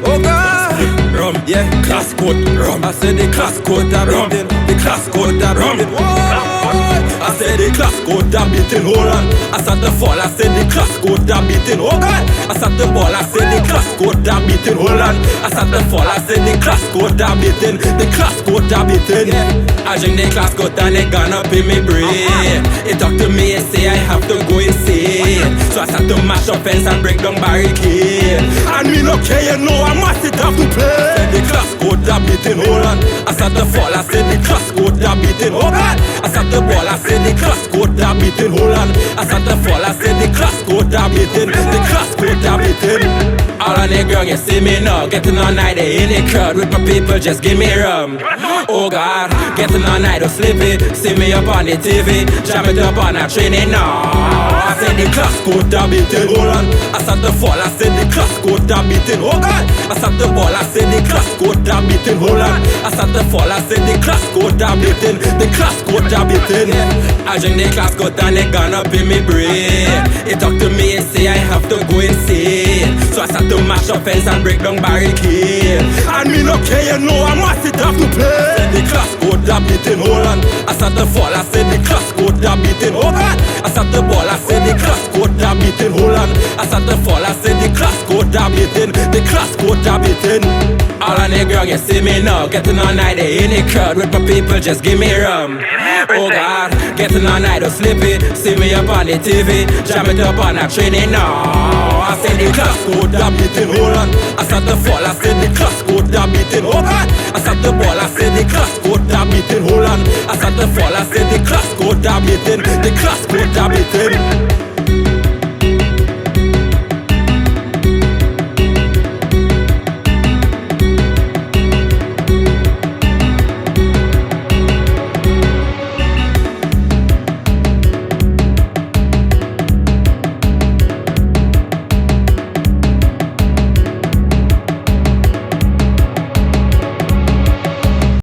Oh God, rum, yeah, class code, rum. I said the class code that Rum. beating, the class code that Rum. beating. I said the class code that beating. Hold on, I said the fall. I said the class code that beating. Oh God, I said the ball. I said the class code that beating. Hold on, I said the fall. I said the class code that beating. The class code that beating. I drink the class code and it gonna pay me brain. It talk to me and say I have to go insane. So I start to mash up fence and break down barricade. And me no care, you know I must it have to play. Said the class code that beating. Hold on, I said the fall. I said the class code that beating. Oh God, I said the ball. I said the class code that beating. Hold on, I said the fall. I said the class code that beating. The class code that beating. All of the girl, you see me now, getting all night in the crowd with my people, just give me rum. Oh God, getting all night of slippy, see me up on the TV, jam it up on a training now. I said the class code that beating. Hold on, I said the fall. I said the class code that beating. Oh God, I said the ball. I said the class code that beating. Hold on, I said the fall. I said the class code that beating. The class code that beating. I drink the class code and it gone up in me brain. It talk to me and say I have to go insane. So I start to mash up fence and break down barricade. And me no care, you know I must it have to play. Said the class code that beating. Hold on, I said the fall. I said the class code that beating. Oh God, I said the ball. I said the class code that beating. Hold on, I said the fall. I said the class code that beating. The class code that beating. All of the girl, you see me now, getting all night in the crowd with my people, just give me rum. Oh God, getting all night of slippy, see me up on the TV, jam it up on a training now. I said the class code that beating. Hold on, I said the fall. I said the class code that beating. Oh God, I said the ball. I said the class code that beating. Hold on, I said the fall. I said the class code that beating. The class code that beating.